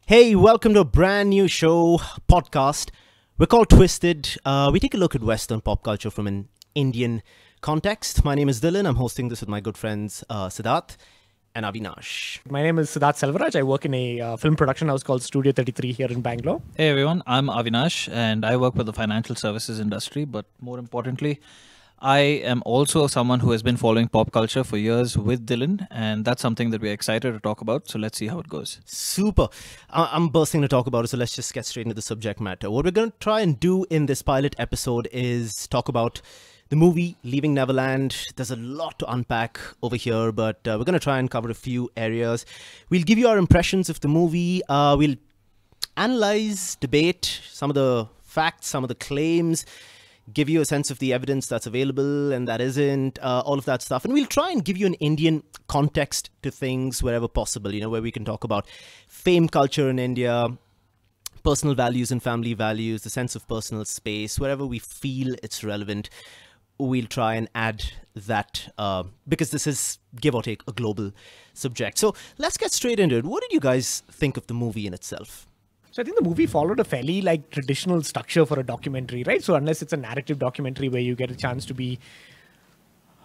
Hey, welcome to a brand new show, podcast. We're called Twisted. We take a look at Western pop culture from an Indian context. My name is Dylan. I'm hosting this with my good friends Siddharth and Avinash. My name is Siddharth Selvaraj. I work in a film production house called Studio 33 here in Bangalore. Hey everyone, I'm Avinash and I work with the financial services industry, but more importantly, I am also someone who has been following pop culture for years with Dylan, and that's something that we're excited to talk about. So let's see how it goes. Super. I'm bursting to talk about it, so let's just get straight into the subject matter. What we're going to try and do in this pilot episode is talk about the movie Leaving Neverland. There's a lot to unpack over here, but we're going to try and cover a few areas. We'll give you our impressions of the movie. We'll analyze, debate some of the facts, some of the claims, give you a sense of the evidence that's available and that isn't, all of that stuff. And we'll try and give you an Indian context to things wherever possible, where we can talk about fame culture in India, personal values and family values, the sense of personal space, wherever we feel it's relevant. We'll try and add that because this is, give or take, a global subject. So let's get straight into it. What did you guys think of the movie in itself? So I think the movie followed a fairly traditional structure for a documentary, right? So unless it's a narrative documentary where you get a chance to be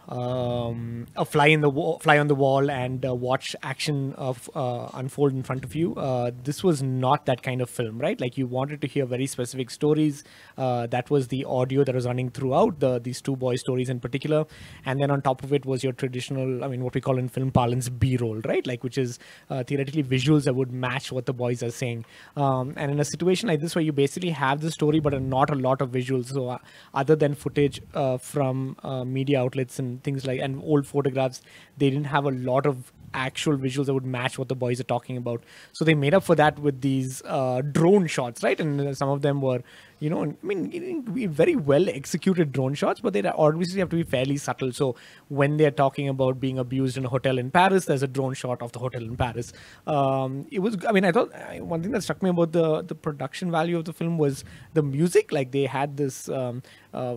a fly on the wall and watch action unfold in front of you. This was not that kind of film, right? Like you wanted to hear very specific stories. That was the audio that was running throughout these two boys' stories in particular. And then on top of it was your traditional, what we call in film parlance, B-roll, right? Like which is theoretically visuals that would match what the boys are saying. And in a situation like this where you basically have the story but not a lot of visuals, so other than footage from media outlets and things like and old photographs, they didn't have a lot of actual visuals that would match what the boys are talking about. So they made up for that with these drone shots, right? And some of them were, very well executed drone shots, but they obviously have to be fairly subtle. So when they're talking about being abused in a hotel in Paris, there's a drone shot of the hotel in Paris. I thought one thing that struck me about the production value of the film was the music. Like they had this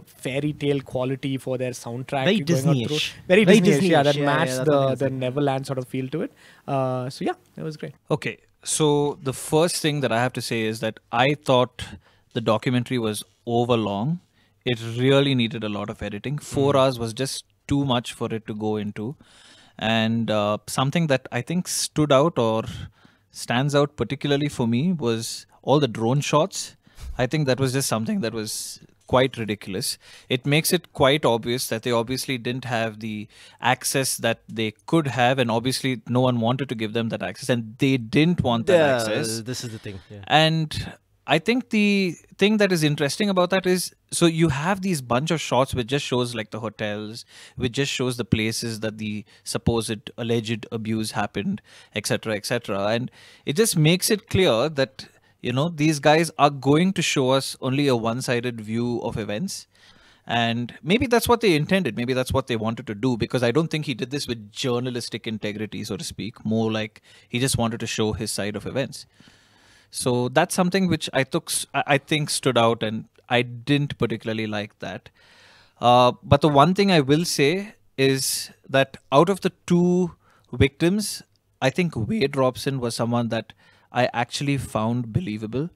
fairy tale quality for their soundtrack. Very Disney-ish. Very Disney-ish, yeah, that matched the Neverland sort of feel to it. So yeah, it was great. Okay, so the first thing that I have to say is that I thought the documentary was over long. It really needed a lot of editing. 4 hours was just too much for it to go into. And something that I think stood out or stands out particularly for me was all the drone shots. I think that was just something that was quite ridiculous. It makes it quite obvious that they obviously didn't have the access that they could have, and obviously no one wanted to give them that access, and they didn't want that access. This is the thing. Yeah. And I think the thing that is interesting about that is, so you have these bunch of shots which just shows like the hotels, which just shows the places that the supposed alleged abuse happened, etc., etc. And it just makes it clear that, these guys are going to show us only a one-sided view of events. And maybe that's what they intended. Maybe that's what they wanted to do, because I don't think he did this with journalistic integrity, so to speak. More like he just wanted to show his side of events. So that's something which I think stood out, and I didn't particularly like that. But the one thing I will say is that out of the two victims, I think Wade Robson was someone that I actually found believable.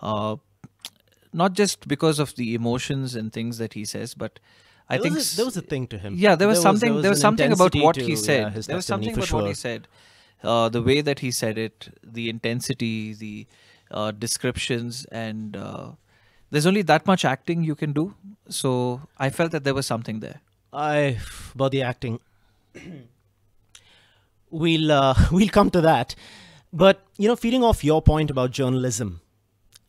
Not just because of the emotions and things that he says, but I think there was a thing to him. Yeah, there was something about what he said. There was something about what he said. The way that he said it, the intensity, the descriptions, and there's only that much acting you can do. So I felt that there was something there. About the acting, we'll come to that. But, feeding off your point about journalism,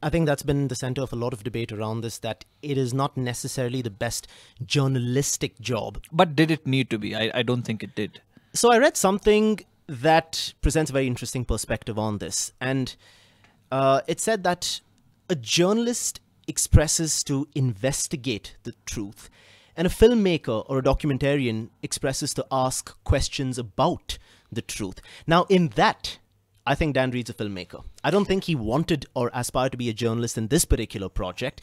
I think that's been the center of a lot of debate around this, that it is not necessarily the best journalistic job. But did it need to be? I don't think it did. So I read something that presents a very interesting perspective on this. And it said that a journalist expresses to investigate the truth, and a filmmaker or a documentarian expresses to ask questions about the truth. Now, in that, I think Dan Reed's a filmmaker. I don't think he wanted or aspired to be a journalist in this particular project.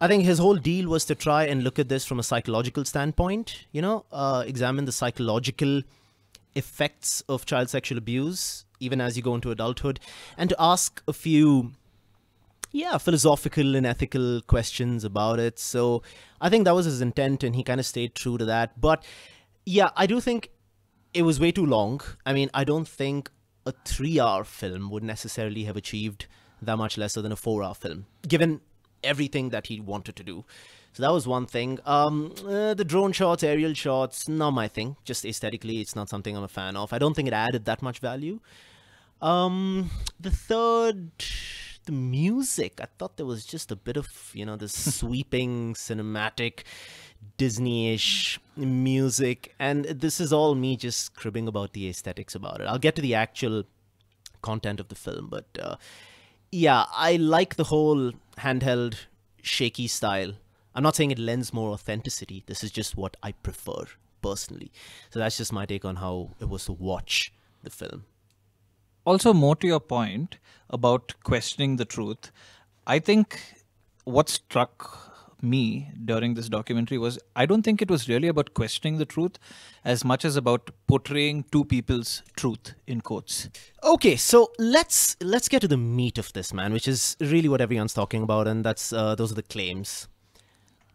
I think his whole deal was to try and look at this from a psychological standpoint, examine the psychological effects of child sexual abuse even as you go into adulthood, and to ask a few philosophical and ethical questions about it. So I think that was his intent, and he kind of stayed true to that. But yeah, I do think it was way too long. I mean, I don't think a 3-hour film would necessarily have achieved that much lesser than a 4-hour film, given everything that he wanted to do. So that was one thing. The drone shots, aerial shots, not my thing. Just aesthetically, it's not something I'm a fan of. I don't think it added that much value. The third, the music. I thought there was just a bit of, this sweeping, cinematic, Disney-ish music. And this is all me just cribbing about the aesthetics about it. I'll get to the actual content of the film. But yeah, I like the whole handheld, shaky style. I'm not saying it lends more authenticity. This is just what I prefer, personally. So that's just my take on how it was to watch the film. Also, more to your point about questioning the truth, I think what struck me during this documentary was I don't think it was really about questioning the truth as much as about portraying two people's truth in quotes. Okay, so let's get to the meat of this, man, which is really what everyone's talking about, and that's those are the claims.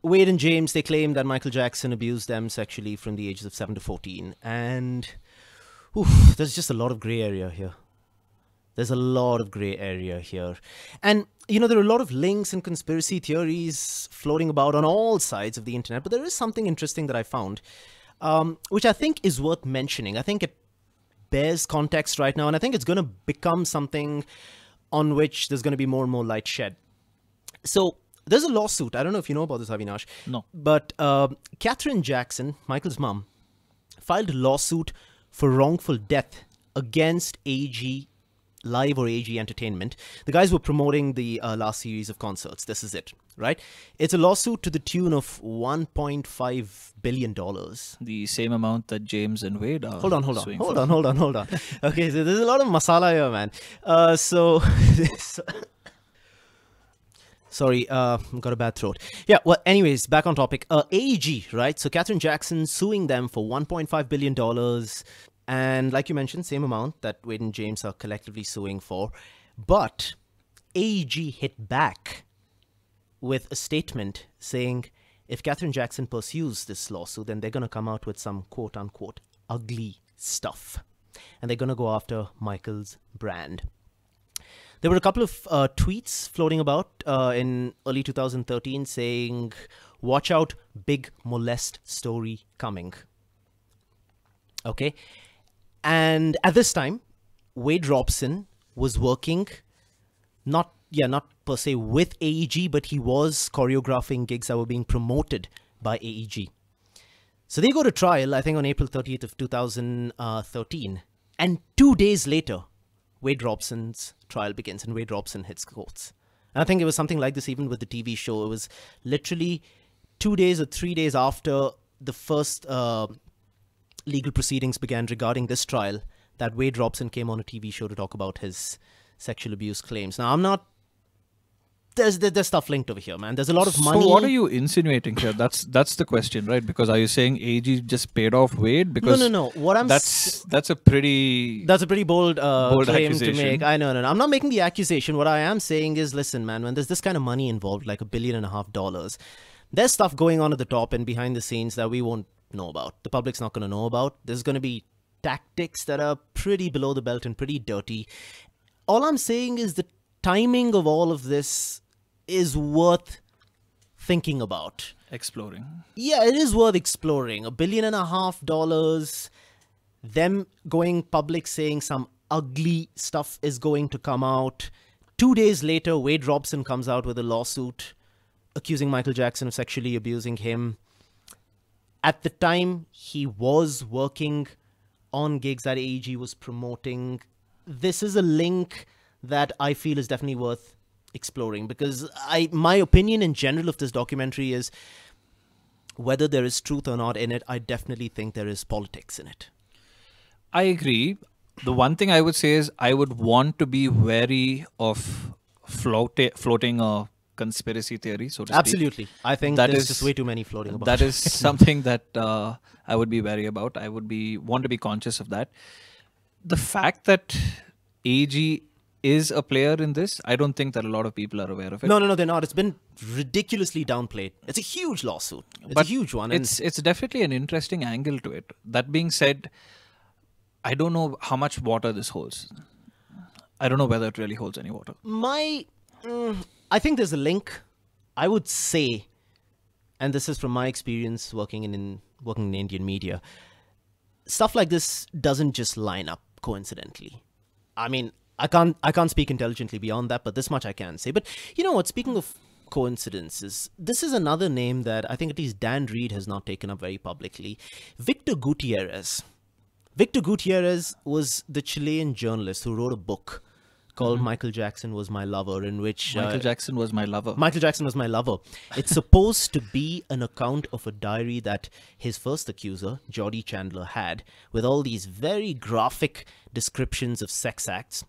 Wade and James, they claim that Michael Jackson abused them sexually from the ages of 7 to 14, and there's just a lot of gray area here. There's a lot of gray area here. And, there are a lot of links and conspiracy theories floating about on all sides of the internet, but there is something interesting that I found, which I think is worth mentioning. I think it bears context right now, and I think it's going to become something on which there's going to be more and more light shed. So, there's a lawsuit. I don't know if you know about this, Avinash. No. But Catherine Jackson, Michael's mom, filed a lawsuit for wrongful death against AG Live or AG Entertainment. The guys were promoting the last series of concerts. This is it, right? It's a lawsuit to the tune of $1.5 billion. The same amount that James and Wade are Hold on. suing Okay, so there's a lot of masala here, man. Sorry, got a bad throat. Yeah, well, anyways, back on topic. AEG, right? So Catherine Jackson suing them for $1.5 billion. And like you mentioned, same amount that Wade and James are collectively suing for. But AEG hit back with a statement saying if Catherine Jackson pursues this lawsuit, then they're going to come out with some quote-unquote ugly stuff. And they're going to go after Michael's brand. There were a couple of tweets floating about in early 2013 saying, watch out, big molest story coming. Okay. And at this time, Wade Robson was working, not per se with AEG, but he was choreographing gigs that were being promoted by AEG. So they go to trial, I think on April 30th of 2013. And 2 days later, Wade Robson's trial begins and Wade Robson hits courts. And I think it was something like this even with the TV show. It was literally 2 days or 3 days after the first legal proceedings began regarding this trial that Wade Robson came on a TV show to talk about his sexual abuse claims. Now, I'm not... There's stuff linked over here, man. There's a lot of money. So what are you insinuating here? That's the question, right? Because are you saying AG just paid off Wade? Because no. What I'm that's a pretty bold claim accusation to make. I know. I'm not making the accusation. What I am saying is, listen, man, when there's this kind of money involved, like $1.5 billion, there's stuff going on at the top and behind the scenes that we won't know about. The public's not going to know about. There's going to be tactics that are pretty below the belt and pretty dirty. All I'm saying is the timing of all of this is worth thinking about. exploring. Yeah, it is worth exploring. $1.5 billion, them going public saying some ugly stuff is going to come out. 2 days later, Wade Robson comes out with a lawsuit accusing Michael Jackson of sexually abusing him. At the time, he was working on gigs that AEG was promoting. This is a link that I feel is definitely worth exploring, because my opinion in general of this documentary is, whether there is truth or not in it, I definitely think there is politics in it. I agree. The one thing I would say is I would want to be wary of floating a conspiracy theory, so to speak. Absolutely. I think That there's is- just way too many floating about. That is something that I would be wary about. I would want to be conscious of that. The fact that AG is a player in this. I don't think that a lot of people are aware of it. No, they're not. It's been ridiculously downplayed. It's a huge lawsuit. It's a huge one. And It's definitely an interesting angle to it. That being said, I don't know how much water this holds. I don't know whether it really holds any water. I think there's a link. I would say, and this is from my experience working in Indian media, stuff like this doesn't just line up coincidentally. I mean, I can't speak intelligently beyond that, but this much I can say. But you know what? Speaking of coincidences, this is another name that I think at least Dan Reed has not taken up very publicly. Victor Gutierrez. Victor Gutierrez was the Chilean journalist who wrote a book called Michael Jackson Was My Lover, in which... Michael Jackson Was My Lover. Michael Jackson Was My Lover. It's supposed to be an account of a diary that his first accuser, Jody Chandler, had, with all these very graphic descriptions of sex acts.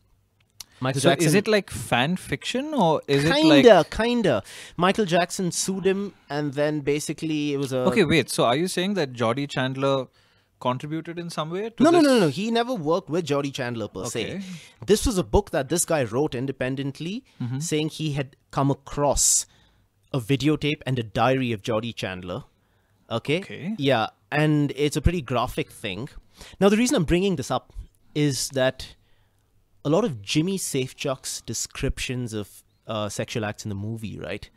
Michael So Jackson... is it like fan fiction, or is it like... Kinda. Michael Jackson sued him, and then basically it was a... Okay, wait. So are you saying that Jody Chandler contributed in some way to No, this? no. He never worked with Jody Chandler per se. This was a book that this guy wrote independently, saying he had come across a videotape and a diary of Jody Chandler. Okay? Yeah, and it's a pretty graphic thing. Now, the reason I'm bringing this up is that a lot of Jimmy Safechuck's descriptions of sexual acts in the movie, right?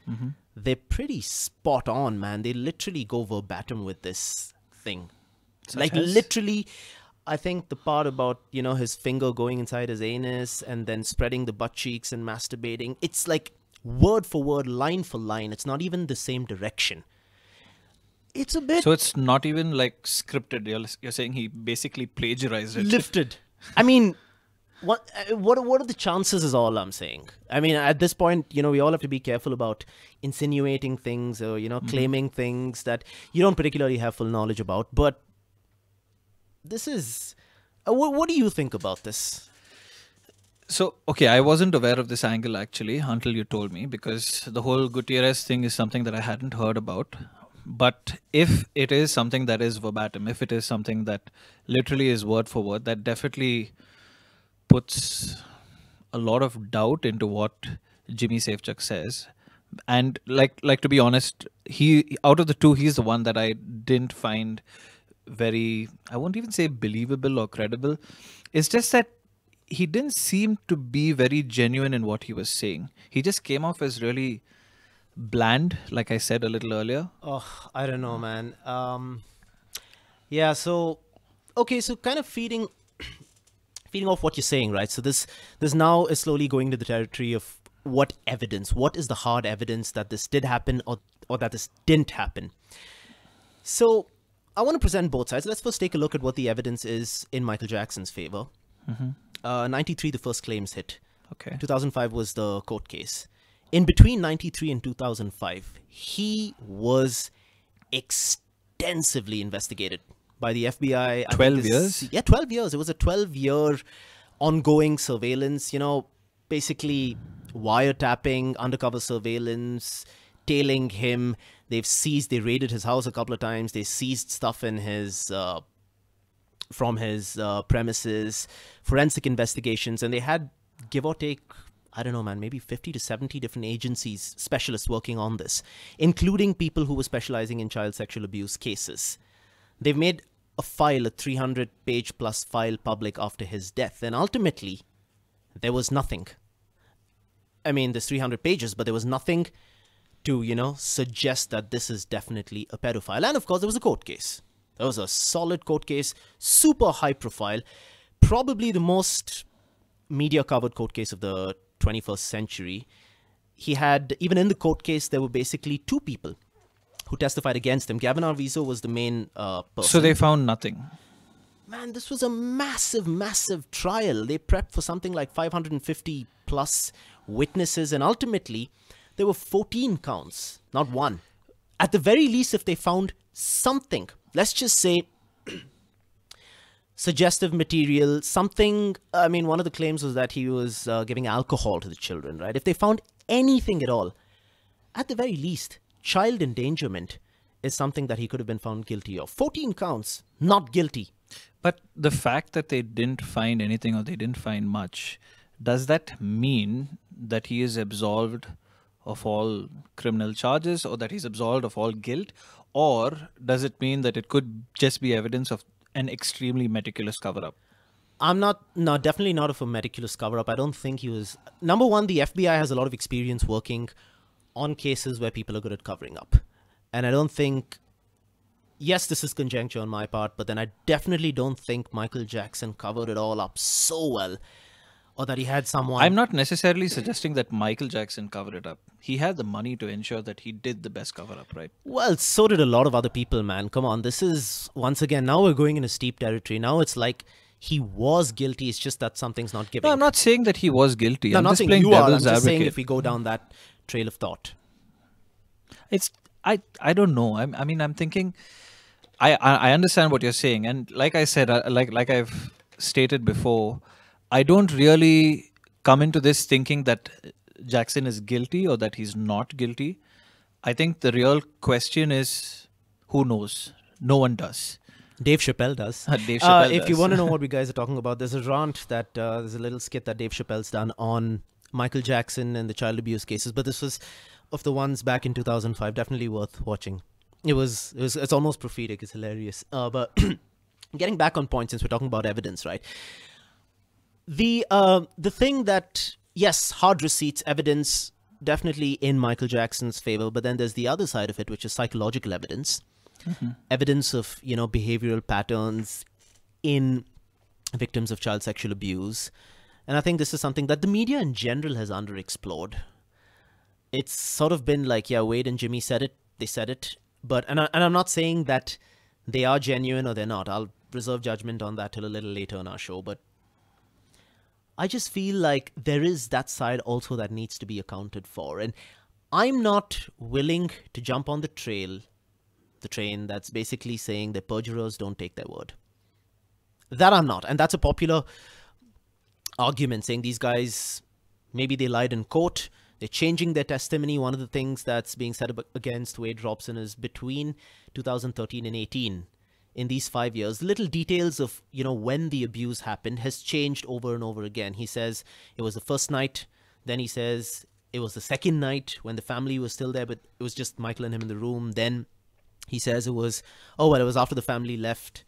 They're pretty spot on, man. They literally go verbatim with this thing. Like literally, I think the part about, you know, his finger going inside his anus and then spreading the butt cheeks and masturbating, it's like word for word, line for line. It's not even the same direction. It's a bit... So it's not even like scripted. You're saying he basically plagiarized it. lifted. I mean, what are the chances is all I'm saying. I mean, at this point, you know, we all have to be careful about insinuating things or, you know, claiming things that you don't particularly have full knowledge about. But this is... what do you think about this? So, okay, I wasn't aware of this angle actually until you told me, because the whole Gutierrez thing is something that I hadn't heard about. But if it is something that is verbatim, if it is something that literally is word for word, that definitely puts a lot of doubt into what Jimmy Safechuck says. And like to be honest, he, out of the two, he's the one that I didn't find very, I won't even say believable or credible. It's just that he didn't seem to be very genuine in what he was saying. He just came off as really bland, like I said a little earlier. Oh, I don't know, man. Yeah, so okay, so kind of feeding off what you're saying, right? So this now is slowly going to the territory of what evidence, what is the hard evidence that this did happen or that this didn't happen. So I want to present both sides. Let's first take a look at what the evidence is in Michael Jackson's favor. 93, the first claims hit. Okay. 2005 was the court case. In between 93 and 2005, he was extensively investigated by the FBI. 12 years? Yeah, 12 years. It was a 12-year ongoing surveillance, you know, basically wiretapping, undercover surveillance, tailing him. They raided his house a couple of times. They seized stuff in his from his premises, forensic investigations, and they had, give or take, I don't know, man, maybe 50 to 70 different agencies, specialists working on this, including people who were specializing in child sexual abuse cases. They've made a 300-page plus file public after his death, and ultimately, there was nothing. I mean, there's 300 pages, but there was nothing to, you know, suggest that this is definitely a pedophile. And of course, there was a court case. There was a solid court case, super high profile, probably the most media-covered court case of the 21st century. He had, even in the court case, there were basically two people who testified against him. Gavin Arvizo was the main person. So they found nothing. Man, this was a massive, massive trial. They prepped for something like 550 plus witnesses, and ultimately, there were 14 counts, not one. At the very least, if they found something, let's just say suggestive material, something, I mean, one of the claims was that he was giving alcohol to the children, right? If they found anything at all, at the very least, child endangerment is something that he could have been found guilty of. 14 counts, not guilty. But the fact that they didn't find anything or they didn't find much, does that mean that he is absolved of all criminal charges or that he's absolved of all guilt? Or does it mean that it could just be evidence of an extremely meticulous cover up? I'm not, no, definitely not of a meticulous cover up. I don't think he was. Number one, the FBI has a lot of experience working on cases where people are good at covering up. And I don't think, yes, this is conjecture on my part, but then I definitely don't think Michael Jackson covered it all up so well, or that he had someone. I'm not necessarily suggesting that Michael Jackson covered it up. He had the money to ensure that he did the best cover up, right? Well, so did a lot of other people, man. Come on, this is, once again, now we're going into steep territory. Now it's like he was guilty. It's just that something's not giving. No, I'm not saying that he was guilty. No, I'm not just saying playing you are. I'm devil's just saying advocate. if we go down that trail of thought. It's I don't know. I mean, I'm thinking. I understand what you're saying, and like I said, like I've stated before, I don't really come into this thinking that Jackson is guilty or that he's not guilty. I think the real question is, who knows? No one does. Dave Chappelle does. Dave Chappelle if you does. want to know what we guys are talking about, there's a rant that there's a little skit that Dave Chappelle's done on Michael Jackson and the child abuse cases, but this was of the ones back in 2005. Definitely worth watching. It's almost prophetic. It's hilarious. But getting back on point, since we're talking about evidence, right? The thing that, yes, hard receipts, evidence, definitely in Michael Jackson's favor, but then there's the other side of it, which is psychological evidence. Mm-hmm. Evidence of, behavioral patterns in victims of child sexual abuse. And I think this is something that the media in general has underexplored. It's sort of been like, yeah, Wade and Jimmy said it, they said it. But and I'm not saying that they are genuine or they're not. I'll reserve judgment on that till a little later in our show. But I just feel like there is that side also that needs to be accounted for. And I'm not willing to jump on the train that's basically saying that perjurers don't take their word. That I'm not. And that's a popular argument, saying these guys, maybe they lied in court. They're changing their testimony. One of the things that's being said against Wade Robson is between 2013 and 18, in these 5 years, little details of, when the abuse happened has changed over and over again. He says it was the first night. Then he says it was the second night when the family was still there, but it was just Michael and him in the room. Then he says it was after the family left.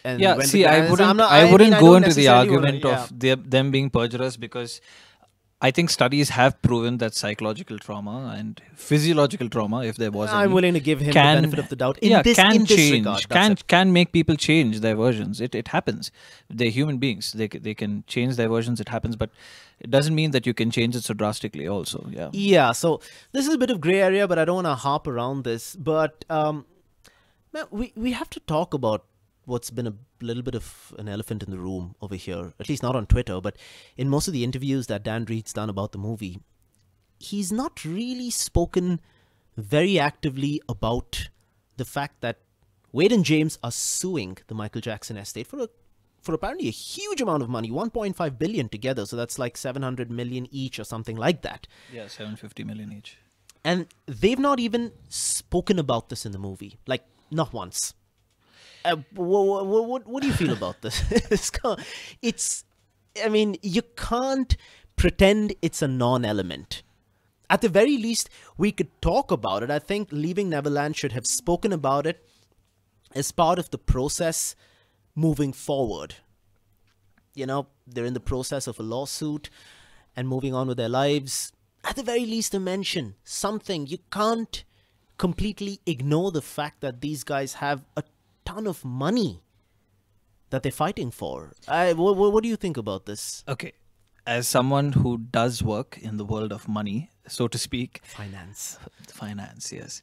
And yeah, when see, the I guys- wouldn't, I'm not- I mean, wouldn't I go don't into the necessarily wanna- argument of them being perjurers, because I think studies have proven that psychological trauma and physiological trauma, if there was I'm any, willing to give him the benefit of the doubt. can this change, regard, that's it. can make people change their versions. It happens. They're human beings. They can change their versions. It happens, but it doesn't mean that you can change it so drastically. Also, yeah. Yeah, so this is a bit of gray area, but I don't want to harp around this. But man, we have to talk about what's been a little bit of an elephant in the room over here, at least not on Twitter, but in most of the interviews that Dan Reed's done about the movie, he's not really spoken very actively about the fact that Wade and James are suing the Michael Jackson estate for apparently a huge amount of money, 1.5 billion together. So that's like 700 million each or something like that. Yeah, 750 million each. And they've not even spoken about this in the movie, like not once. What do you feel about this? You can't pretend it's a non-element. At the very least, we could talk about it. I think Leaving Neverland should have spoken about it as part of the process moving forward. They're in the process of a lawsuit and moving on with their lives. At the very least, a mention, something. You can't completely ignore the fact that these guys have a ton of money that they're fighting for. What do you think about this? Okay. As someone who does work in the world of money, so to speak. Finance, yes.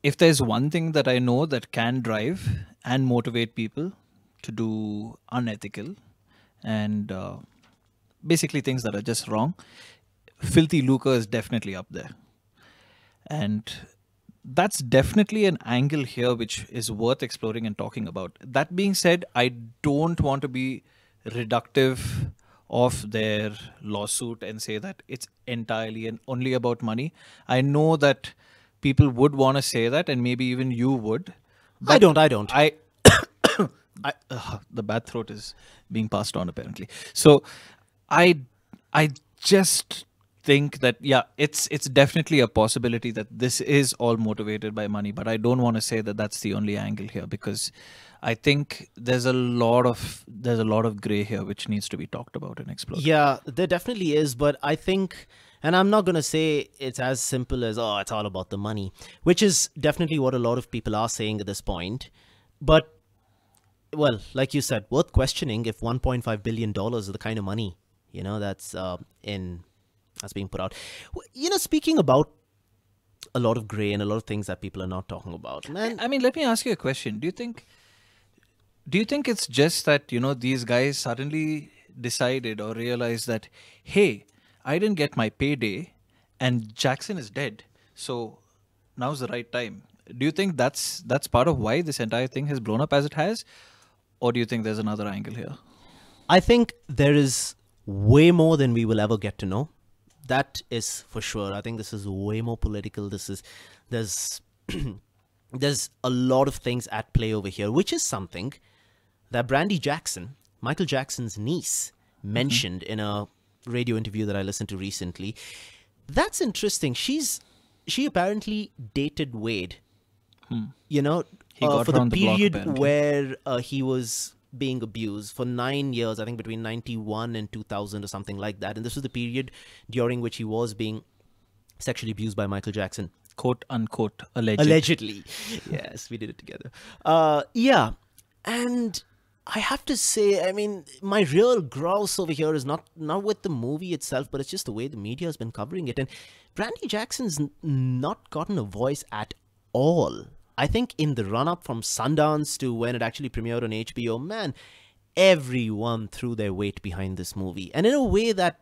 If there's one thing that I know that can drive and motivate people to do unethical and basically things that are just wrong, filthy lucre is definitely up there. And that's definitely an angle here which is worth exploring and talking about. That being said, I don't want to be reductive of their lawsuit and say that it's entirely and only about money. I know that people would want to say that, and maybe even you would. I don't. the bad throat is being passed on apparently. So I I just think that it's definitely a possibility that this is all motivated by money, but I don't want to say that that's the only angle here, because I think there's a lot of gray here which needs to be talked about and explored. Yeah, there definitely is, but I think, and I'm not going to say it's as simple as, oh, it's all about the money, which is definitely what a lot of people are saying at this point. But, well, like you said, worth questioning if $1.5 billion is the kind of money, that's being put out. Speaking about a lot of gray and a lot of things that people are not talking about, man. I mean, let me ask you a question. Do you think it's just that, these guys suddenly decided or realized that, hey, I didn't get my payday and Jackson is dead, so now's the right time? Do you think that's part of why this entire thing has blown up as it has? Or do you think there's another angle here? I think there is way more than we will ever get to know. That is for sure. I think this is way more political. There's there's a lot of things at play over here, which is something that Brandy Jackson, Michael Jackson's niece, mentioned in a radio interview that I listened to recently. That's interesting. She apparently dated Wade. He got for her the on the block, period apparently. where he was being abused for 9 years, I think between 91 and 2000 or something like that. And this was the period during which he was being sexually abused by Michael Jackson. Quote unquote, Allegedly. Yes, we did it together. Yeah. And I have to say, I mean, my real grouse over here is not with the movie itself, but it's just the way the media has been covering it. And Brandy Jackson's not gotten a voice at all. I think in the run-up from Sundance to when it actually premiered on HBO, man, everyone threw their weight behind this movie. And in a way that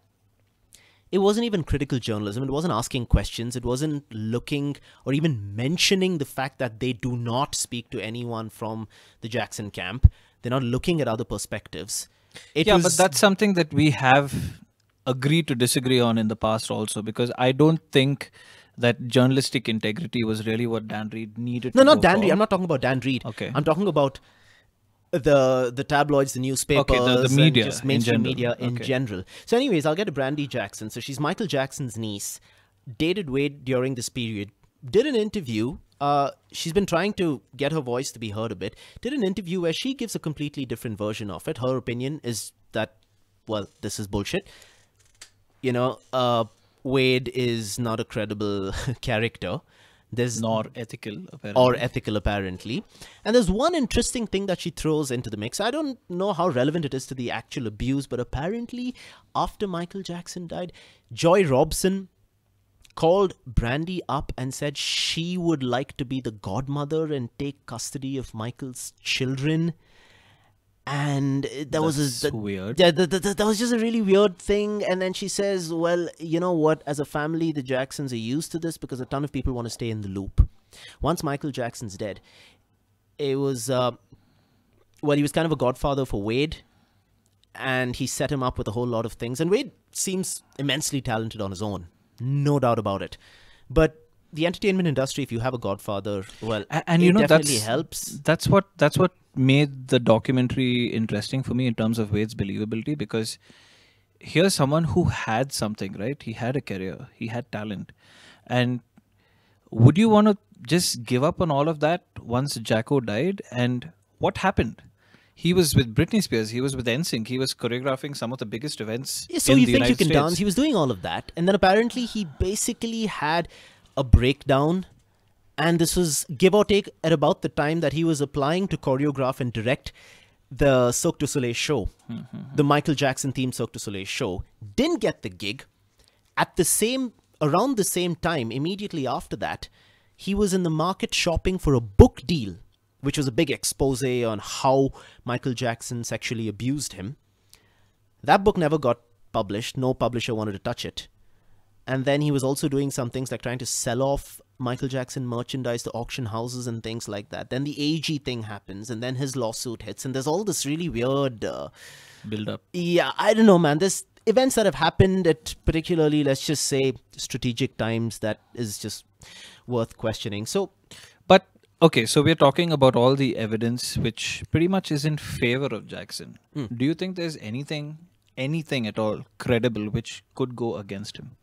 it wasn't even critical journalism. It wasn't asking questions. It wasn't looking or even mentioning the fact that they do not speak to anyone from the Jackson camp. They're not looking at other perspectives. But that's something that we have agreed to disagree on in the past also, because I don't think that journalistic integrity was really what Dan Reed needed. No, not Dan Reed. I'm not talking about Dan Reed. Okay. I'm talking about the tabloids, the newspapers, the media, and just mainstream in general. media in general. So anyways, I'll get to Brandy Jackson. So she's Michael Jackson's niece, dated Wade during this period, did an interview. She's been trying to get her voice to be heard a bit. Did an interview where she gives a completely different version of it. Her opinion is that, well, this is bullshit. Wade is not a credible character. Nor ethical, apparently. And there's one interesting thing that she throws into the mix. I don't know how relevant it is to the actual abuse, but apparently after Michael Jackson died, Joy Robson called Brandy up and said she would like to be the godmother and take custody of Michael's children. And that was weird. Yeah, that was just a really weird thing. And then she says, well, you know what? As a family, the Jacksons are used to this because a ton of people want to stay in the loop. Once Michael Jackson's dead, it was, he was kind of a godfather for Wade. And he set him up with a whole lot of things. And Wade seems immensely talented on his own. No doubt about it. But the entertainment industry, if you have a godfather, well, and it definitely that's, helps. That's what made the documentary interesting for me in terms of Wade's believability, because here's someone who had something, right? He had a career, he had talent. And would you want to just give up on all of that once Jacko died? And what happened? He was with Britney Spears, he was with NSYNC, he was choreographing some of the biggest events Yeah, so in you the think United you can States. dance? He was doing all of that, and then apparently he basically had a breakdown, and this was give or take at about the time that he was applying to choreograph and direct the Cirque du Soleil show, the Michael Jackson themed Cirque du Soleil show. Didn't get the gig. Around the same time, immediately after that, he was in the market shopping for a book deal, which was a big expose on how Michael Jackson sexually abused him. That book never got published. No publisher wanted to touch it. And then he was also doing some things like trying to sell off Michael Jackson merchandise to auction houses and things like that. Then the AG thing happens, and then his lawsuit hits, and there's all this really weird build up. Yeah, I don't know, man. There's events that have happened at particularly, let's just say, strategic times that is just worth questioning. So, But Okay, so we're talking about all the evidence which pretty much is in favor of Jackson. Do you think there's anything at all credible which could go against him,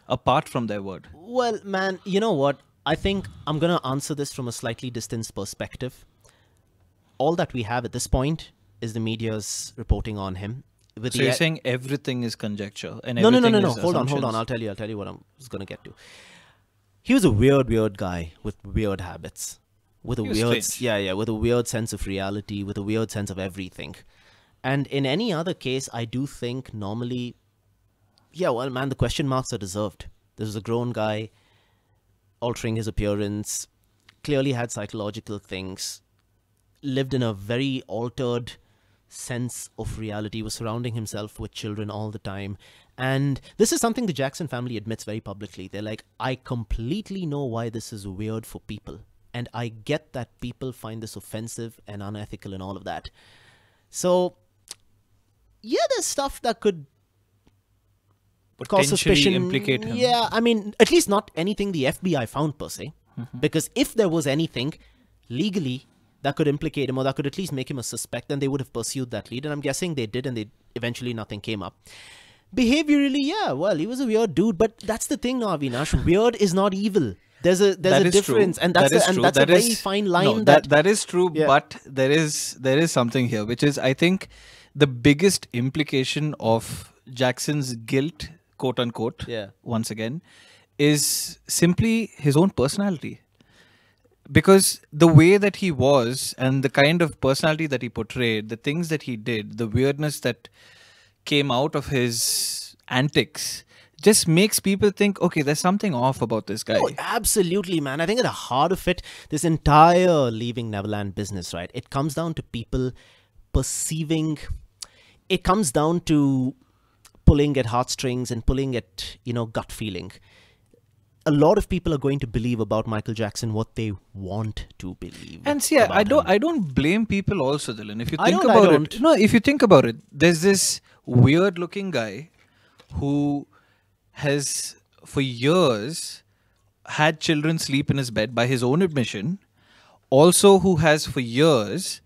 apart from their word? Well, man, you know what? I think I'm going to answer this from a slightly distant perspective. All that we have at this point is the media's reporting on him. So you're saying everything is conjecture and No. everything is Hold on. assumptions? I'll tell you what I was going to get to. He was a weird guy with weird habits. With a He was weird, strange. with a weird sense of reality, with a weird sense of everything. And in any other case, I do think normally, yeah, well, man, the question marks are deserved. This was a grown guy altering his appearance, clearly had psychological things, lived in a very altered sense of reality, was surrounding himself with children all the time. And this is something the Jackson family admits very publicly. They're like, I completely know why this is weird for people. And I get that people find this offensive and unethical and all of that. So, yeah, there's stuff that could cause Potentially suspicion. implicate him. Yeah, I mean, at least not anything the FBI found per se. Because if there was anything legally that could implicate him or that could at least make him a suspect, then they would have pursued that lead. And I'm guessing they did, and they eventually nothing came up. Behaviorally, yeah, well, he was a weird dude, but that's the thing now, Avinash. Weird is not evil. There's a That is difference, true. and that's That is a true. very is- fine no, line. that is true, Yeah. but there is something here, which is, I think, the biggest implication of Jackson's guilt, quote unquote, Yeah. once again, is simply his own personality. Because the way that he was and the kind of personality that he portrayed, the things that he did, the weirdness that came out of his antics, just makes people think, okay, there's something off about this guy. Oh, absolutely, man. I think at the heart of it, this entire Leaving Neverland business, right? It comes down to people perceiving. It comes down to pulling at heartstrings and pulling at, gut feeling. A lot of people are going to believe about Michael Jackson what they want to believe. And see, about him. I don't blame people also, Dylan. If you I think don't, I about don't. it, no, if you think about it, there's this weird-looking guy who has, for years, had children sleep in his bed by his own admission. Also, who has for years,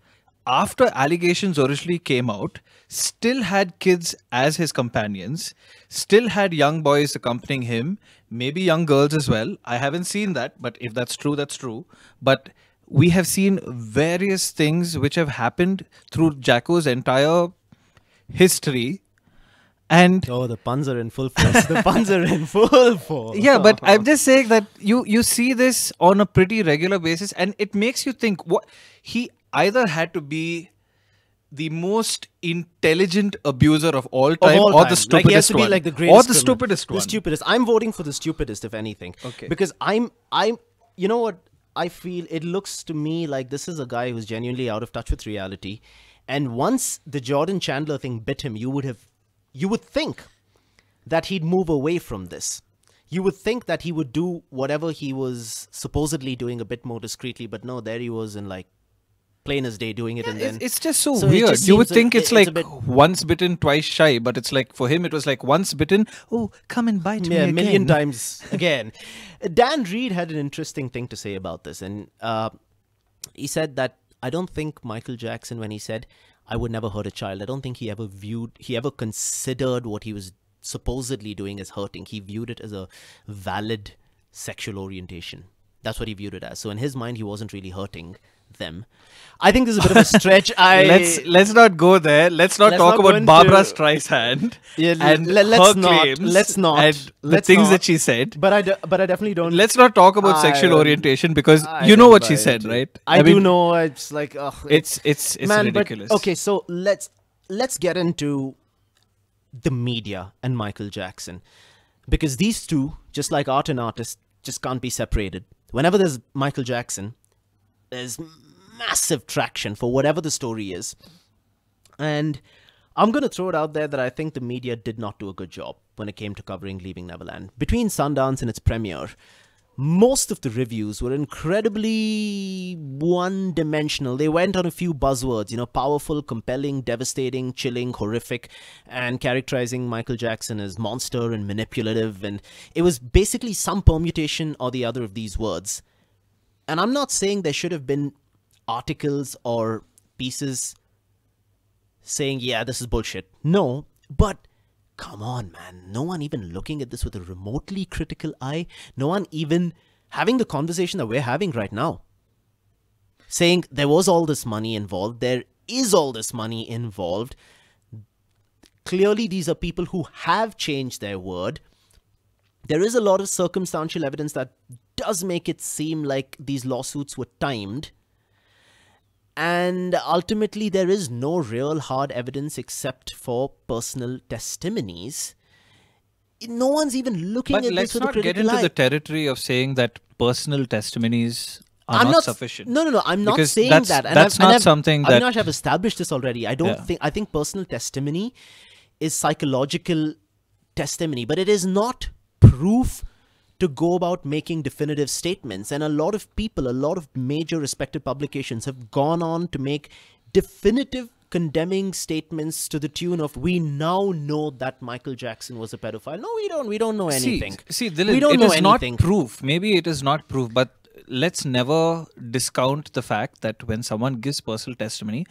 after allegations originally came out, still had kids as his companions, still had young boys accompanying him, maybe young girls as well. I haven't seen that, but if that's true, that's true. But we have seen various things which have happened through Jacko's entire history. And Oh, the puns are in full force. The puns are in full force. yeah, but I'm just saying that you see this on a pretty regular basis, and it makes you think what he either had to be the most intelligent abuser of all time, or the stupidest he has to be one, like the or greatest the criminal. stupidest one. The stupidest. I'm voting for the stupidest, if anything. Okay. Because I'm. You know what? I feel it looks to me like this is a guy who's genuinely out of touch with reality, and once the Jordan Chandler thing bit him, you would think that he'd move away from this. You would think that he would do whatever he was supposedly doing a bit more discreetly, but no, there he was in like plain as day doing it, and then It's just so, So it weird. just You would seems think it's like a bit. once bitten, twice shy, but it's like for him, it was like once bitten. Oh, come and bite me Yeah, a again. million times again. Dan Reed had an interesting thing to say about this, and he said that I don't think Michael Jackson, when he said I would never hurt a child, I don't think he ever considered what he was supposedly doing as hurting. He viewed it as a valid sexual orientation. That's what he viewed it as. So in his mind, he wasn't really hurting them. I think this is a bit of a stretch. Let's not go there. Let's not Let's talk not go about Barbara into- Streisand Yeah, and let's her not. claims Let's not. and the Let's things not. that she said. But I definitely don't. Let's not talk about I sexual don't- orientation because I you know don't what buy she it. said, right? I do mean, know. It's like, ugh, It's man, ridiculous. But, okay, so let's get into the media and Michael Jackson, because these two, just like art and artists, just can't be separated. Whenever there's Michael Jackson, there's massive traction for whatever the story is. And I'm going to throw it out there that I think the media did not do a good job when it came to covering Leaving Neverland. Between Sundance and its premiere, most of the reviews were incredibly one-dimensional. They went on a few buzzwords, powerful, compelling, devastating, chilling, horrific, and characterizing Michael Jackson as monster and manipulative. And it was basically some permutation or the other of these words. And I'm not saying there should have been articles or pieces saying, yeah, this is bullshit. No, but come on, man. No one even looking at this with a remotely critical eye. No one even having the conversation that we're having right now. Saying there was all this money involved. There is all this money involved. Clearly, these are people who have changed their word. There is a lot of circumstantial evidence that does make it seem like these lawsuits were timed. And ultimately, there is no real hard evidence except for personal testimonies. No one's even looking at this with a critical eye. But let's not get into the territory of saying that personal testimonies are not sufficient. No. I'm not Because saying that's- that. And that's not something that- Avinash, I've established this already. I think personal testimony is psychological testimony, but it is not proof to go about making definitive statements. And a lot of people, a lot of major respected publications have gone on to make definitive condemning statements to the tune of, we now know that Michael Jackson was a pedophile. No, we don't. We don't know anything. See, Dylan, we don't it know is anything. not proof. Maybe it is not proof, but let's never discount the fact that when someone gives personal testimony,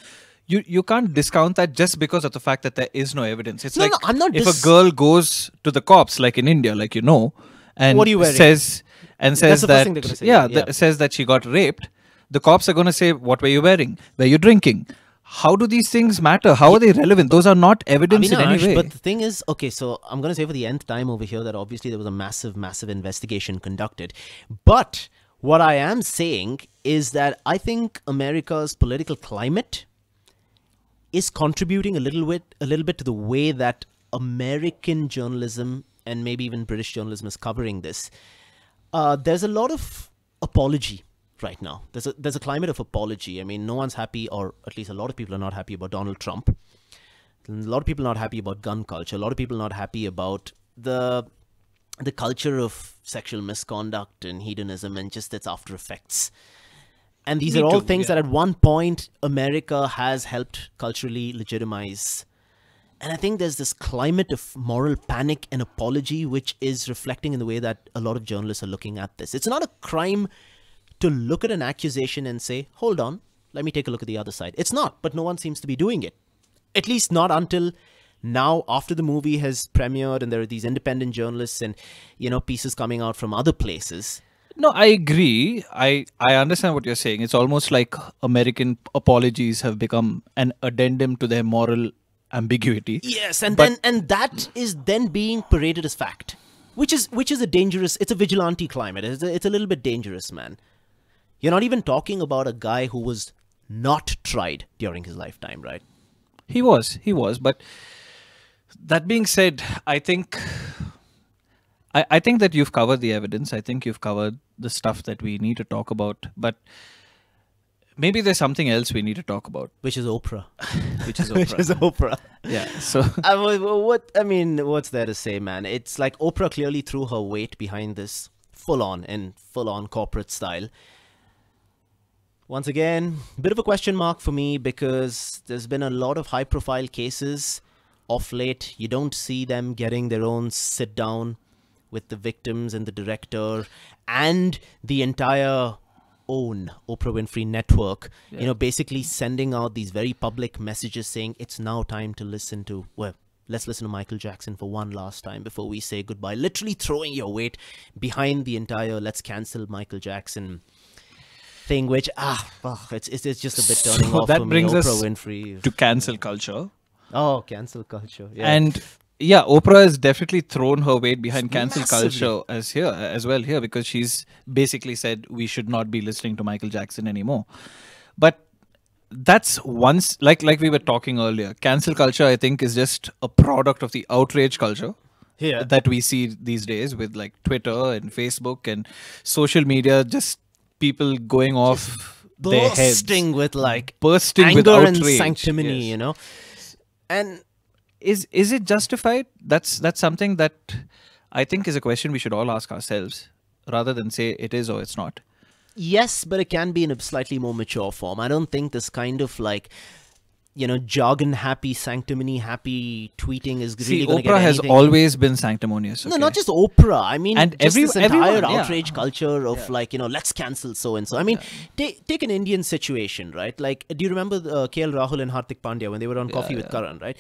you can't discount that just because of the fact that there is no evidence. It's like I'm not if a girl goes to the cops, like in India, like and What are you wearing? says That's the first that thing they're gonna say, says that she got raped, the cops are going to say, what were you wearing? Were you drinking? How do these things matter? How are they relevant? Those are not evidence in any Avinash, way. but the thing is, okay, so I'm going to say for the nth time over here that obviously there was a massive, massive investigation conducted. But what I am saying is that I think America's political climate is contributing a little bit to the way that American journalism and maybe even British journalism is covering this. There's a lot of apology right now. There's a climate of apology. I mean, no one's happy, or at least a lot of people are not happy about Donald Trump. A lot of people are not happy about gun culture. A lot of people are not happy about the culture of sexual misconduct and hedonism and just its after effects. And these Me are all too, things yeah. that at one point America has helped culturally legitimize. And I think there's this climate of moral panic and apology which is reflecting in the way that a lot of journalists are looking at this. It's not a crime to look at an accusation and say, hold on, let me take a look at the other side. It's not, but no one seems to be doing it. At least not until now, after the movie has premiered and there are these independent journalists and, pieces coming out from other places. No, I agree. I understand what you're saying. It's almost like American apologies have become an addendum to their moral ambiguity. Yes, and that is then being paraded as fact, which is a dangerous. It's a vigilante climate. It's a little bit dangerous, man. You're not even talking about a guy who was not tried during his lifetime, right? He was. But that being said, I think that you've covered the evidence. I think you've covered the stuff that we need to talk about. But maybe there's something else we need to talk about. Which is Oprah. Which is Oprah. Which is Oprah. Yeah. So what's there to say, man? It's like Oprah clearly threw her weight behind this full on corporate style. Once again, bit of a question mark for me because there's been a lot of high profile cases off late. You don't see them getting their own sit down with the victims and the director and the entire own Oprah Winfrey network, basically sending out these very public messages saying it's now time to listen to, let's listen to Michael Jackson for one last time before we say goodbye. Literally throwing your weight behind the entire let's cancel Michael Jackson thing, which, it's just a bit turning off that for me. brings Oprah us Winfrey. to cancel culture. Oh, cancel culture. Yeah. And yeah, Oprah has definitely thrown her weight behind cancel Massively. culture as well here because she's basically said we should not be listening to Michael Jackson anymore. But that's once like we were talking earlier. Cancel culture, I think, is just a product of the outrage culture Yeah. that we see these days with like Twitter and Facebook and social media, just people going off their heads. bursting with Bursting anger with and outrage. sanctimony, Yes. And Is it justified? That's something that I think is a question we should all ask ourselves rather than say it is or it's not. yes, but it can be in a slightly more mature form. I don't think this kind of jargon happy, sanctimony happy tweeting is See, really going to get Oprah has anything. always been sanctimonious. No, okay? not just Oprah. I mean, And just this entire everyone, yeah. outrage culture of let's cancel so and so. I mean, take an Indian situation, right? Like, do you remember KL Rahul and Hardik Pandya when they were on Coffee with Karan, right?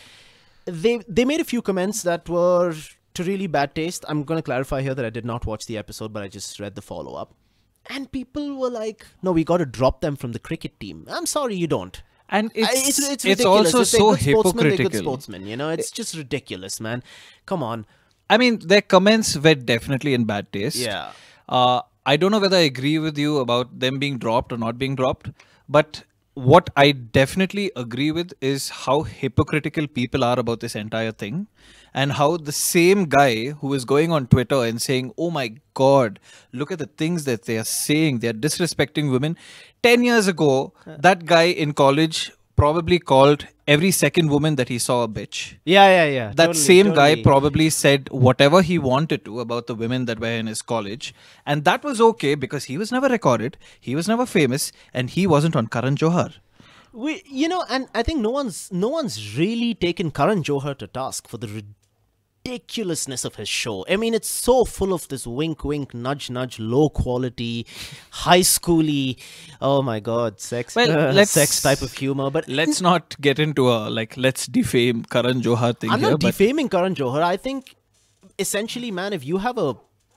They made a few comments that were to really bad taste. I'm going to clarify here that I did not watch the episode, but I just read the follow up. And people were like, no, we got to drop them from the cricket team. I'm sorry, you don't. And it's ridiculous. also If they're so good sportsmen, they're good hypocritical. sportsmen, it's just ridiculous, man. Come on. I mean, their comments were definitely in bad taste. Yeah. I don't know whether I agree with you about them being dropped or not being dropped, but what I definitely agree with is how hypocritical people are about this entire thing, and how the same guy who is going on Twitter and saying, oh my God, look at the things that they are saying, they are disrespecting women. 10 years ago, that guy in college probably called every second woman that he saw a bitch. Yeah. That same guy totally. probably said whatever he wanted to about the women that were in his college. And that was okay because he was never recorded, he was never famous, and he wasn't on Karan Johar. And I think no one's really taken Karan Johar to task for the ridiculousness of his show. I mean, it's so full of this wink, wink, nudge, nudge, low quality, high schooly, oh my God, sex type of humor. But Let's not get into a let's defame Karan Johar thing I'm here. not but defaming Karan Johar. I think essentially, man, if you have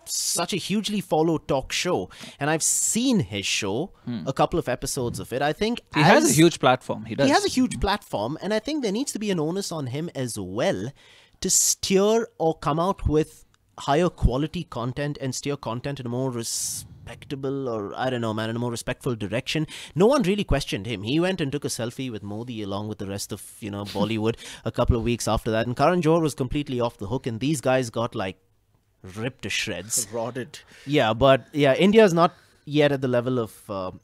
such a hugely followed talk show, and I've seen his show, a couple of episodes of it, I think he has a huge platform. He does. He has a huge platform, and I think there needs to be an onus on him as well to steer or come out with higher quality content and steer content in a more respectable, or I don't know, man, in a more respectful direction. No one really questioned him. He went and took a selfie with Modi along with the rest of, Bollywood a couple of weeks after that, and Karan Johar was completely off the hook, and these guys got ripped to shreds. Rotted. Yeah, but India's not yet at the level of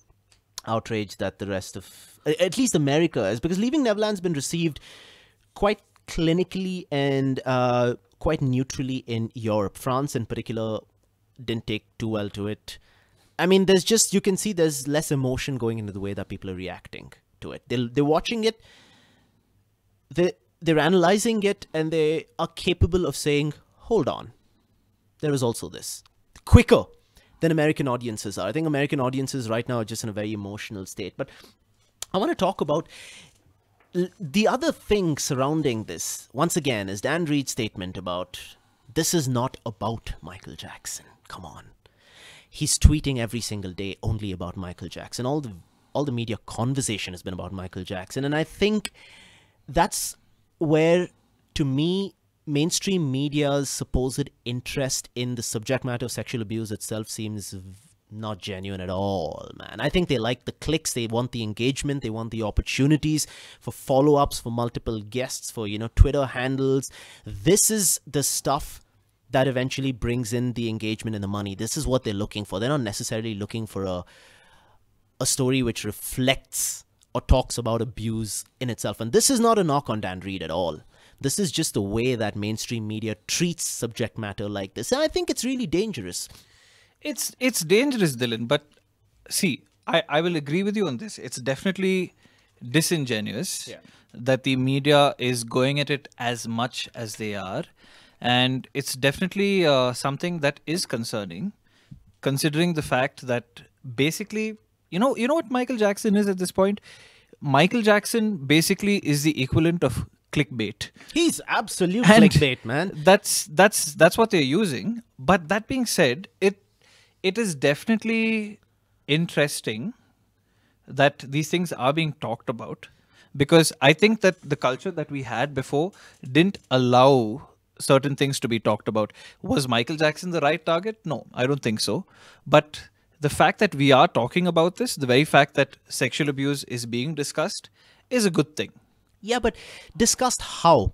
outrage that the rest of, at least America is, because Leaving Neverland's been received quite clinically and quite neutrally in Europe. France in particular didn't take too well to it. I mean, you can see there's less emotion going into the way that people are reacting to it. They're watching it, they're analyzing it, and they are capable of saying, hold on, there is also this, quicker than American audiences are. I think American audiences right now are just in a very emotional state. But I want to talk about the other thing surrounding this, once again, is Dan Reed's statement about, this is not about Michael Jackson. Come on. He's tweeting every single day only about Michael Jackson. All the media conversation has been about Michael Jackson. And I think that's where, to me, mainstream media's supposed interest in the subject matter of sexual abuse itself seems not genuine at all, man. I think they like the clicks, they want the engagement, they want the opportunities for follow-ups, for multiple guests, for, Twitter handles. This is the stuff that eventually brings in the engagement and the money. This is what they're looking for. They're not necessarily looking for a story which reflects or talks about abuse in itself. And this is not a knock on Dan Reed at all. This is just the way that mainstream media treats subject matter like this. And I think it's really dangerous. It's dangerous, Dylan, but see, I will agree with you on this. It's definitely disingenuous that the media is going at it as much as they are. And it's definitely something that is concerning, considering the fact that basically, you know what Michael Jackson is at this point? Michael Jackson basically is the equivalent of clickbait. He's absolute And clickbait, man. That's what they're using. But that being said, it is definitely interesting that these things are being talked about, because I think that the culture that we had before didn't allow certain things to be talked about. Was Michael Jackson the right target? No, I don't think so. But the fact that we are talking about this, the very fact that sexual abuse is being discussed, is a good thing. Yeah, but discussed how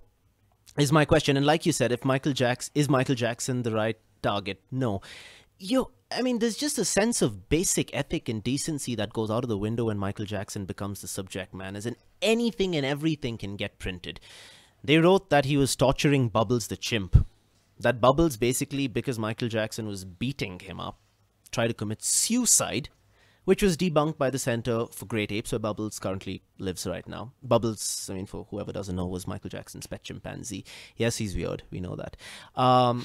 is my question. And like you said, is Michael Jackson the right target? No. There's just a sense of basic ethic and decency that goes out of the window when Michael Jackson becomes the subject man, as in anything and everything can get printed. They wrote that he was torturing Bubbles the chimp. That Bubbles basically, because Michael Jackson was beating him up, tried to commit suicide which was debunked by the Center for Great Apes, where Bubbles currently lives right now. Bubbles, I mean, for whoever doesn't know, was Michael Jackson's pet chimpanzee. Yes, he's weird. We know that. No,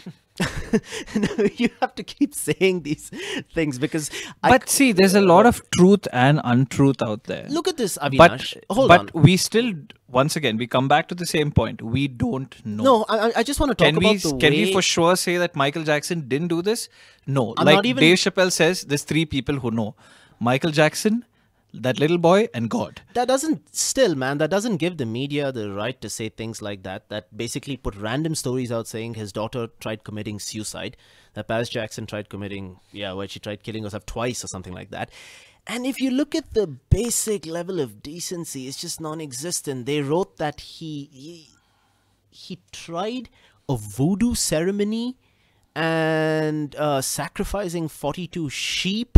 you have to keep saying these things because... But see, there's a lot of truth and untruth out there. Look at this, Avinash. Hold on. But we still, once again, we come back to the same point. We don't know. No, I just want to talk about the way... Can we for sure say that Michael Jackson didn't do this? No. I'm like not even... Dave Chappelle says, there's 3 people who know. Michael Jackson, that little boy, and God. That doesn't give the media the right to say things like that, that basically put random stories out saying his daughter tried committing suicide, that Paris Jackson tried committing, where she tried killing herself twice or something like that. And if you look at the basic level of decency, it's just non-existent. They wrote that he tried a voodoo ceremony and sacrificing 42 sheep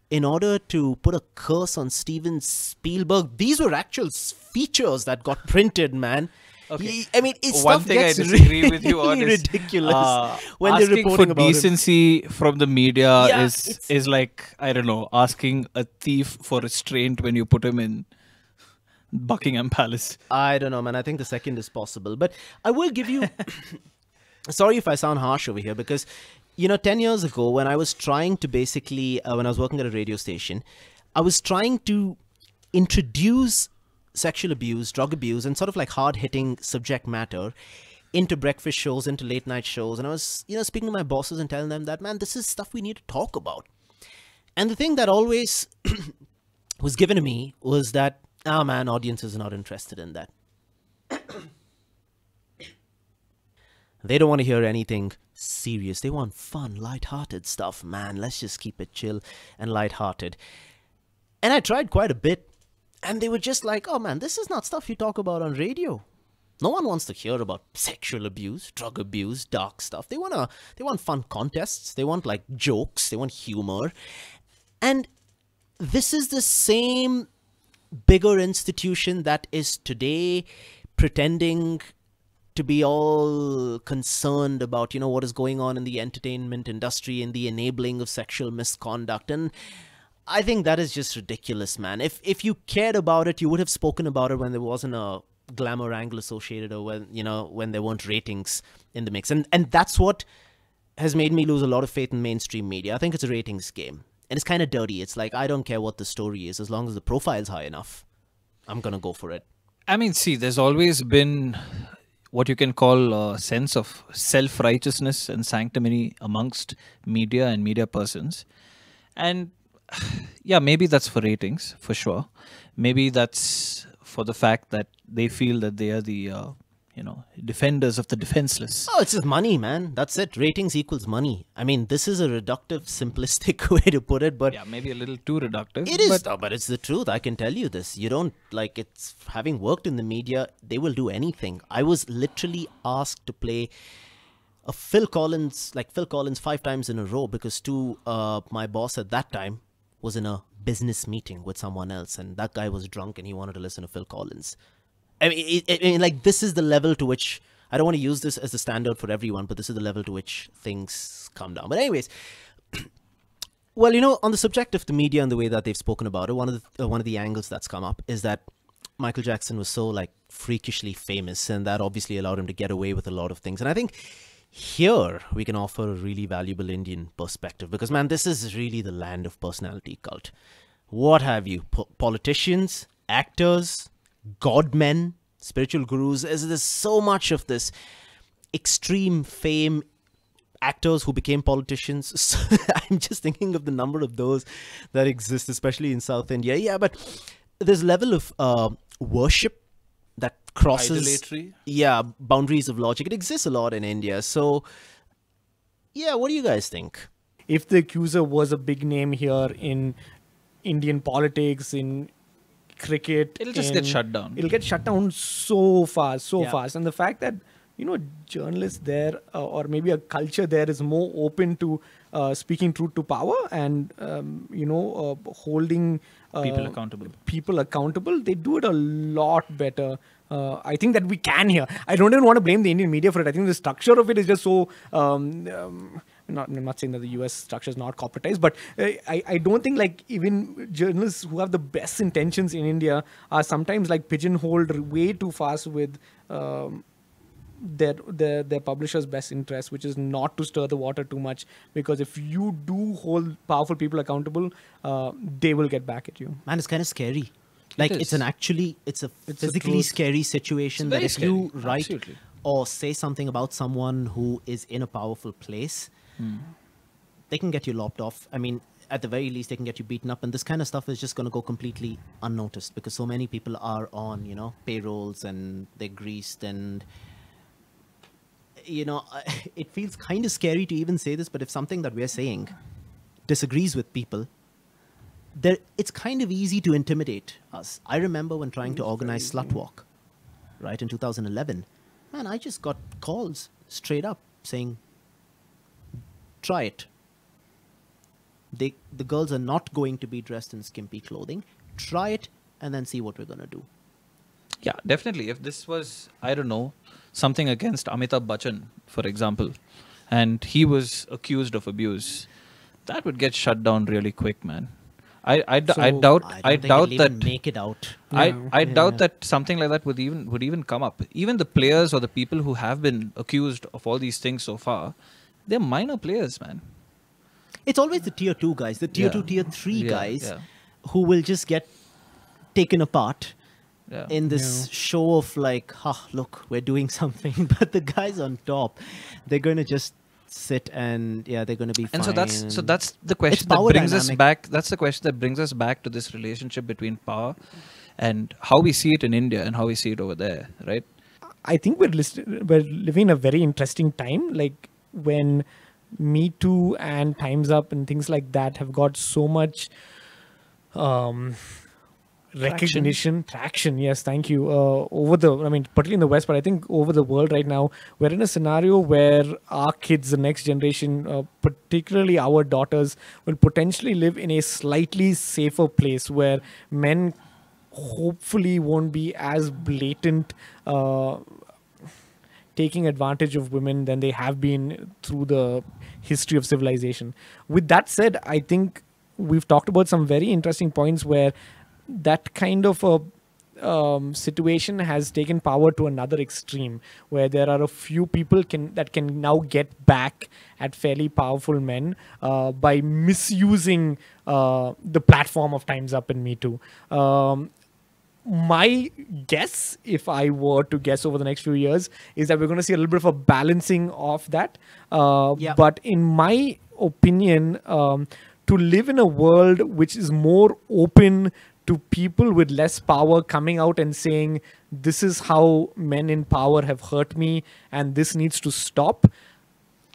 in order to put a curse on Steven Spielberg. These were actual features that got printed, man. Okay. I mean, it's One stuff thing I gets disagree with you on is ridiculous when they're asking reporting for about it. decency from the media Yeah, is like, I don't know, asking a thief for restraint when you put him in Buckingham Palace. I don't know, man. I think the second is possible. But I will give you... Sorry if I sound harsh over here because... 10 years ago, when I was trying to basically, when I was working at a radio station, I was trying to introduce sexual abuse, drug abuse, and sort of like hard-hitting subject matter into breakfast shows, into late-night shows. And I was, speaking to my bosses and telling them that, man, this is stuff we need to talk about. And the thing that always was given to me was that, man, audiences are not interested in that. They don't want to hear anything serious. They want fun, light-hearted stuff, man. Let's just keep it chill and light-hearted. And I tried quite a bit. And they were just like, oh, man, this is not stuff you talk about on radio. No one wants to hear about sexual abuse, drug abuse, dark stuff. They want fun contests. They want, like, jokes. They want humor. And this is the same bigger institution that is today pretending to be all concerned about, what is going on in the entertainment industry and the enabling of sexual misconduct. And I think that is just ridiculous, man. If you cared about it, you would have spoken about it when there wasn't a glamour angle associated or when there weren't ratings in the mix. And that's what has made me lose a lot of faith in mainstream media. I think it's a ratings game. And it's kind of dirty. It's like, I don't care what the story is. As long as the profile's high enough, I'm going to go for it. I mean, see, there's always been what you can call a sense of self-righteousness and sanctimony amongst media and media persons. And yeah, maybe that's for ratings, for sure. Maybe that's for the fact that they feel that they are the, defenders of the defenseless. Oh, it's just money, man. That's it. Ratings equals money. I mean, this is a reductive, simplistic way to put it, but... Yeah, maybe a little too reductive. It is, but it's the truth. I can tell you this. You don't, it's... Having worked in the media, they will do anything. I was literally asked to play a Phil Collins 5 times in a row because my boss at that time was in a business meeting with someone else, and that guy was drunk and he wanted to listen to Phil Collins. I mean, this is the level to which, I don't want to use this as the standard for everyone, but this is the level to which things come down. But anyways, well, on the subject of the media and the way that they've spoken about it, one of the angles that's come up is that Michael Jackson was so freakishly famous, and that obviously allowed him to get away with a lot of things. And I think here we can offer a really valuable Indian perspective because, man, this is really the land of personality cult. What have you? Politicians, actors, godmen, spiritual gurus. There's so much of this extreme fame, actors who became politicians. So I'm just thinking of the number of those that exist, especially in South India. Yeah, but there's a level of worship that crosses idolatry. Boundaries of logic. It exists a lot in India. So yeah, what do you guys think? If the accuser was a big name here in Indian politics, in cricket, It'll just get shut down. It'll get shut down so fast. And the fact that journalists there or maybe a culture there is more open to speaking truth to power and holding people accountable, they do it a lot better. I think that we can here. I don't even want to blame the Indian media for it. I think the structure of it is just so I'm not saying that the US structure is not corporatized, but I don't think like even journalists who have the best intentions in India are sometimes like pigeonholed way too fast with their publisher's best interest, which is not to stir the water too much, because if you do hold powerful people accountable, they will get back at you. Man, it's kind of scary. Like it's a physically truth. scary situation It's that very if scary. you write Absolutely. or say something about someone who is in a powerful place, they can get you lopped off. I mean, at the very least, they can get you beaten up, and this kind of stuff is just going to go completely unnoticed because so many people are on, payrolls and they're greased, and it feels kind of scary to even say this, but if something that we're saying disagrees with people, it's kind of easy to intimidate us. I remember when trying to organize Slut Walk, right, in 2011. Man, I just got calls straight up saying, try it. The girls are not going to be dressed in skimpy clothing. Try it and then see what we're going to do. Yeah, definitely. If this was, I don't know, something against Amitabh Bachchan, for example, and he was accused of abuse, that would get shut down really quick, man. I doubt I don't think it'll that even make it out. I doubt that something like that would even come up. Even the players or the people who have been accused of all these things so far, they're minor players, man. It's always the tier 2 guys, the tier Yeah. 2, tier 3 Yeah, guys yeah. who will just get taken apart Yeah. in this show of like, look, we're doing something. But the guys on top, they're going to just sit and they're going to be fine. And so that's the question power that brings us dynamic. back. That's the question that brings us back to this relationship between power and how we see it in India and how we see it over there, right? I think we're living in a very interesting time, like when Me Too and Time's Up and things like that have got so much recognition, traction. Yes, thank you. Particularly in the West, but I think over the world right now, we're in a scenario where our kids, the next generation, particularly our daughters, will potentially live in a slightly safer place where men hopefully won't be as blatant taking advantage of women than they have been through the history of civilization. With that said, I think we've talked about some very interesting points where that kind of a situation has taken power to another extreme, where there are a few people that can now get back at fairly powerful men by misusing the platform of Time's Up and Me Too. My guess, if I were to guess over the next few years, is that we're going to see a little bit of a balancing of that. But in my opinion, to live in a world which is more open to people with less power coming out and saying, this is how men in power have hurt me and this needs to stop,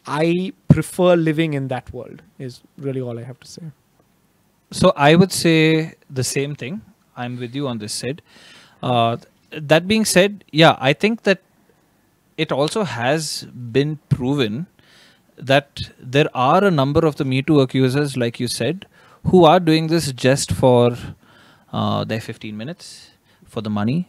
I prefer living in that world, is really all I have to say. So I would say the same thing. I'm with you on this, Sid. That being said, yeah, I think that it also has been proven that there are a number of the Me Too accusers, like you said, who are doing this just for their 15 minutes, for the money,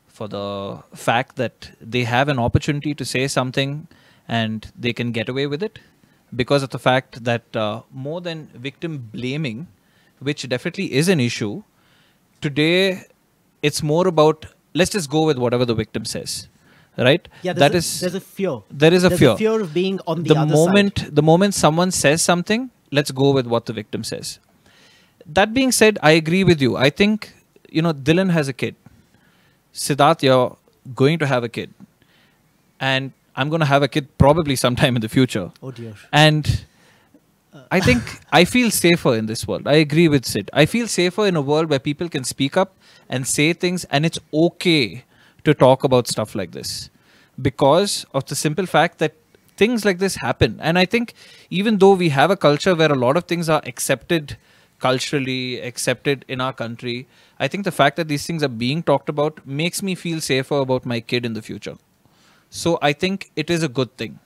for the fact that they have an opportunity to say something and they can get away with it, because of the fact that more than victim blaming, which definitely is an issue, today it's more about, let's just go with whatever the victim says, right? Yeah, there's a fear. There's a fear of being on the other side. The moment someone says something, let's go with what the victim says. That being said, I agree with you. I think, Dylan has a kid. Siddharth, you're going to have a kid. And I'm going to have a kid probably sometime in the future. Oh dear. And I think I feel safer in this world. I agree with Sid. I feel safer in a world where people can speak up and say things, and it's okay to talk about stuff like this because of the simple fact that things like this happen. And I think even though we have a culture where a lot of things are accepted culturally, accepted in our country, I think the fact that these things are being talked about makes me feel safer about my kid in the future. So I think it is a good thing.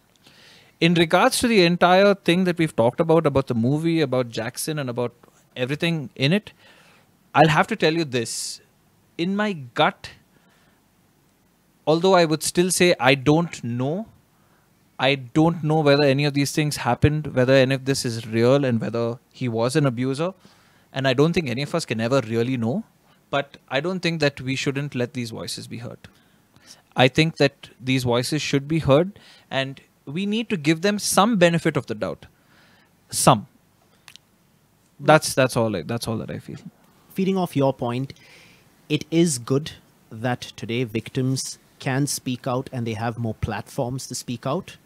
In regards to the entire thing that we've talked about the movie, about Jackson and about everything in it, I'll have to tell you this. In my gut, although I would still say I don't know, I don't know whether any of these things happened, whether any of this is real, and whether he was an abuser. And I don't think any of us can ever really know. But I don't think that we shouldn't let these voices be heard. I think that these voices should be heard, and we need to give them some benefit of the doubt. Some. That's all that I feel. Feeding off your point, it is good that today victims can speak out and they have more platforms to speak out.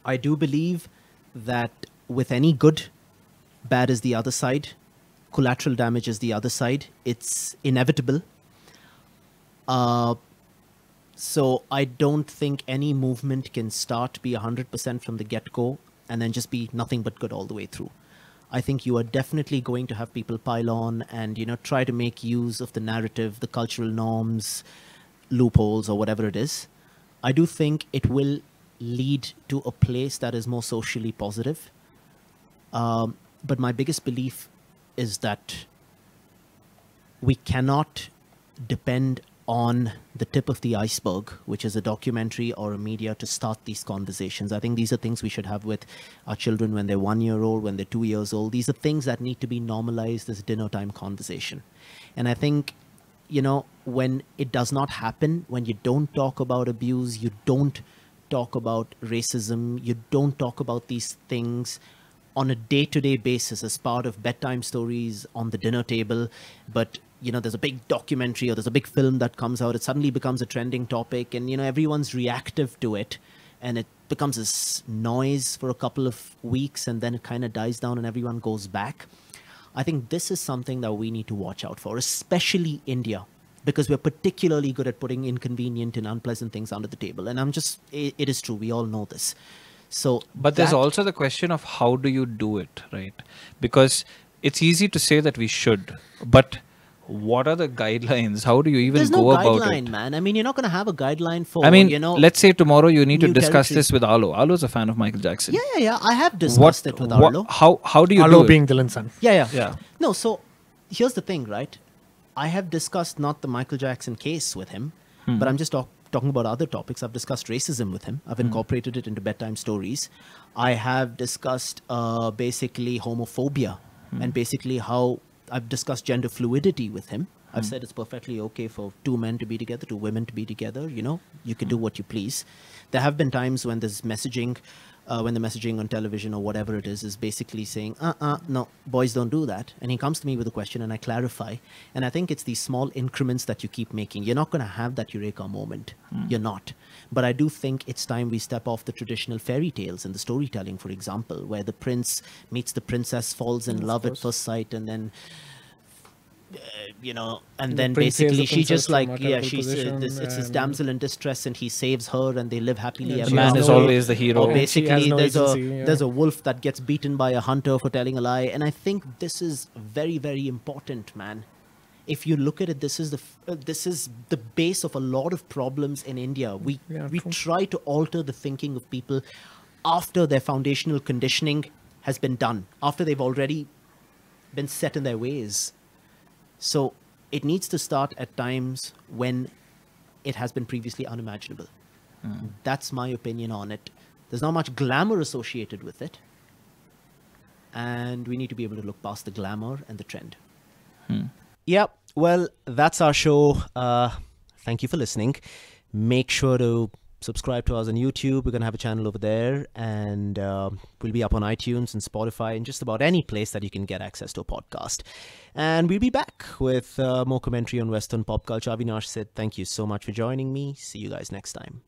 I do believe that with any good, bad is the other side. Collateral damage is the other side. It's inevitable. So I don't think any movement can start be 100% from the get-go and then just be nothing but good all the way through. I think you are definitely going to have people pile on and, try to make use of the narrative, the cultural norms, loopholes, or whatever it is. I do think it will lead to a place that is more socially positive. But my biggest belief is that we cannot depend on the tip of the iceberg, which is a documentary or a media, to start these conversations. I think these are things we should have with our children when they're 1 year old, when they're 2 years old. These are things that need to be normalized as dinner time conversation. And I think, when it does not happen, when you don't talk about abuse, you don't talk about racism, you don't talk about these things on a day-to-day basis as part of bedtime stories on the dinner table, but there's a big documentary or there's a big film that comes out, it suddenly becomes a trending topic, and everyone's reactive to it, and it becomes this noise for a couple of weeks, and then it kind of dies down and everyone goes back. I think this is something that we need to watch out for, especially India, because we're particularly good at putting inconvenient and unpleasant things under the table. And it is true, we all know this. But there's also the question of how do you do it, right? Because it's easy to say that we should, but what are the guidelines? How do you even go about it? There's no guideline, man. I mean, you're not going to have a guideline for, let's say tomorrow you need to discuss this with Alo. Alo's a fan of Michael Jackson. Yeah. I have discussed it with Arlo. How do you Arlo do it? being Dylan's son. Yeah. No, so here's the thing, right? I have discussed not the Michael Jackson case with him, but I'm just talking about other topics. I've discussed racism with him. I've incorporated it into bedtime stories. I have discussed basically homophobia and basically how I've discussed gender fluidity with him. I've said it's perfectly okay for two men to be together, two women to be together. You can do what you please. There have been times when there's messaging, when the messaging on television or whatever it is basically saying, no, boys don't do that. And he comes to me with a question and I clarify. And I think it's these small increments that you keep making. You're not going to have that eureka moment. You're not. But I do think it's time we step off the traditional fairy tales and the storytelling, for example, where the prince meets the princess, falls in love at first sight, and then and then basically she just it's this damsel in distress and he saves her and they live happily ever The man after. is always the hero. Or basically no there's a wolf that gets beaten by a hunter for telling a lie. And I think this is very, very important, man. If you look at it, this is the base of a lot of problems in India. We try to alter the thinking of people after their foundational conditioning has been done, after they've already been set in their ways. So it needs to start at times when it has been previously unimaginable. That's my opinion on it. There's not much glamour associated with it. And we need to be able to look past the glamour and the trend. Yep. Well, that's our show. Thank you for listening. Make sure to subscribe to us on YouTube. We're going to have a channel over there, and we'll be up on iTunes and Spotify and just about any place that you can get access to a podcast. And we'll be back with more commentary on Western pop culture. Avinash said, thank you so much for joining me. See you guys next time.